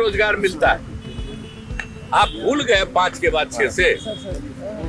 रोजगार मिलता है। आप भूल गए 5 के बाद 6 से।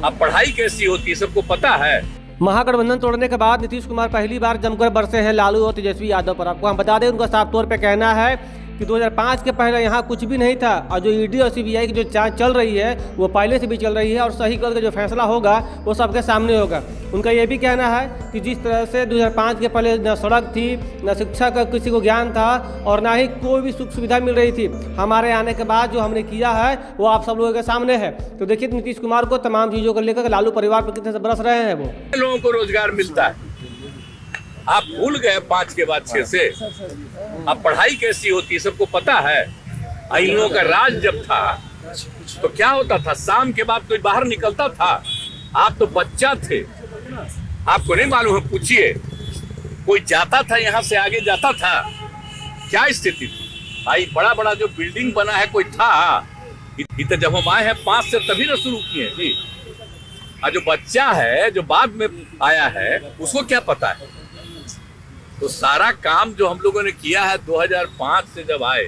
अब पढ़ाई कैसी होती है सबको पता है। महागठबंधन तोड़ने के बाद नीतीश कुमार पहली बार जमकर बरसे हैं लालू और तेजस्वी यादव पर। आपको हम बता दें, उनका साफ तौर पे कहना है कि 2005 के पहले यहाँ कुछ भी नहीं था और जो ईडी और सीबीआई की जो जांच चल रही है वो पहले से भी चल रही है और सही करके जो फैसला होगा वो सबके सामने होगा। उनका ये भी कहना है कि जिस तरह से 2005 के पहले न सड़क थी, न शिक्षा का किसी को ज्ञान था और ना ही कोई भी सुख सुविधा मिल रही थी, हमारे आने के बाद जो हमने किया है वो आप सब लोगों के सामने है। तो देखिए नीतीश कुमार को तमाम चीज़ों को लेकर लालू परिवार पर कितने से बरस रहे हैं वो। लोगों को रोजगार मिलता है। आप भूल गए 5 के बाद 6 से। अब पढ़ाई कैसी होती है सबको पता है। इन लोगों का राज जब था तो क्या होता था, शाम के बाद कोई बाहर निकलता था। आप तो बच्चा थे, आपको नहीं मालूम है, पूछिए। कोई जाता था यहाँ से आगे जाता था, क्या स्थिति थी भाई। बड़ा बड़ा जो बिल्डिंग बना है कोई था इतना, जब हम आए हैं 5 से तभी ना शुरू किए जी। और जो बच्चा है जो बाद में आया है उसको क्या पता है। तो सारा काम जो हम लोगों ने किया है 2005 से जब आए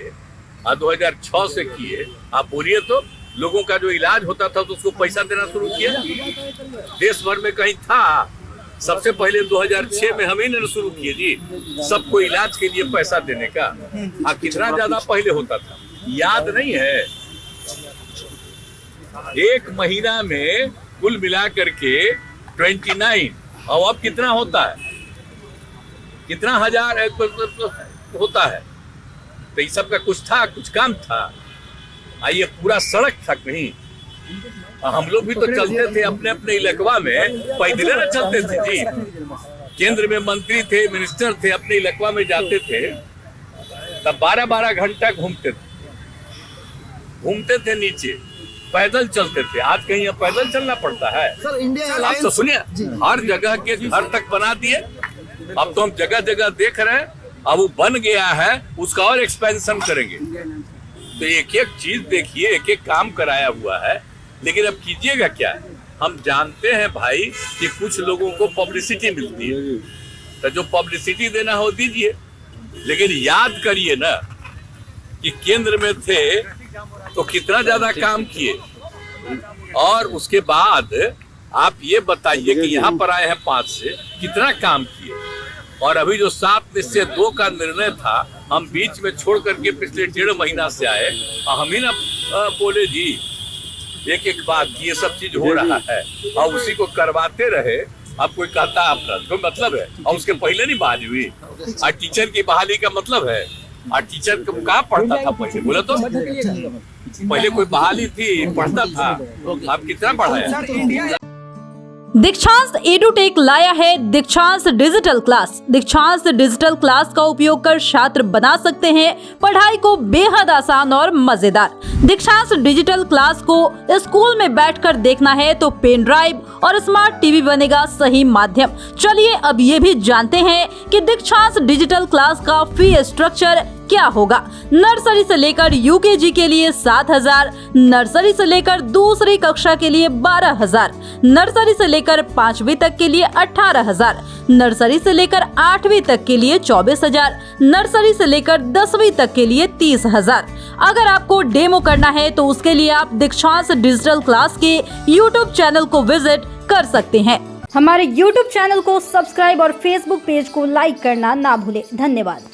और 2006 से किए, आप बोलिए तो लोगों का जो इलाज होता था तो उसको पैसा देना शुरू किया। देश भर में कहीं था, सबसे पहले 2006 में हम ही ने शुरू किए जी सबको इलाज के लिए पैसा देने का। कितना ज्यादा पहले होता था याद नहीं है। 1 महीना में कुल मिला करके 29 और अब कितना होता है, कितना हजार होता है। तो इस सब का कुछ था, कुछ काम था। आइए पूरा सड़क था कहीं। हम लोग भी तो चलते थे अपने अपने इलाकवा में, पैदल न चलते थे जी। केंद्र में मंत्री थे, मिनिस्टर थे, अपने इलाकवा में जाते थे तब 12-12 घंटा घूमते थे नीचे, पैदल चलते थे। आज कहीं अब पैदल चलना पड़ता है। अब तो सुनिए, हर जगह के घर तक बना दिए। अब तो हम जगह जगह देख रहे हैं, अब वो बन गया है, उसका और एक्सपेंशन करेंगे। तो एक एक चीज देखिए, एक एक काम कराया हुआ है, लेकिन अब कीजिएगा क्या। हम जानते हैं भाई कि कुछ लोगों को पब्लिसिटी मिलती है, तो जो पब्लिसिटी देना हो दीजिए, लेकिन याद करिए ना कि केंद्र में थे तो कितना ज्यादा काम किए। और उसके बाद आप ये बताइए कि यहाँ पर आए हैं 5 से कितना काम किए। और अभी जो 7 निश्चय 2 का निर्णय था, हम बीच में छोड़ करके पिछले 1.5 महीना से आए, हम ही ना बोले जी एक एक बात ये सब चीज हो रहा है और उसी को करवाते रहे। अब कोई कहता है अपना कोई मतलब है, और उसके पहले नहीं बहाली हुई। और टीचर की बहाली का मतलब है, और टीचर कहाँ पढ़ता था पहले, बोला तो पहले कोई बहाली थी, पढ़ता था। आप कितना पढ़ाया। दीक्षांत एडुटेक लाया है दीक्षांत डिजिटल क्लास। दीक्षांत डिजिटल क्लास का उपयोग कर छात्र बना सकते हैं पढ़ाई को बेहद आसान और मजेदार। दीक्षांत डिजिटल क्लास को स्कूल में बैठकर देखना है तो पेन ड्राइव और स्मार्ट टीवी बनेगा सही माध्यम। चलिए अब ये भी जानते हैं कि दीक्षांत डिजिटल क्लास का फी स्ट्रक्चर क्या होगा। नर्सरी से लेकर यूकेजी के लिए 7,000, नर्सरी से लेकर दूसरी कक्षा के लिए 12,000, नर्सरी से लेकर 5वीं तक के लिए 18,000, नर्सरी से लेकर 8वीं तक के लिए 24,000, नर्सरी से लेकर 10वीं तक के लिए 30,000। अगर आपको डेमो करना है तो उसके लिए आप दीक्षांत डिजिटल क्लास के YouTube चैनल को विजिट कर सकते हैं। हमारे YouTube चैनल को सब्सक्राइब और Facebook पेज को लाइक करना ना भूलें। धन्यवाद।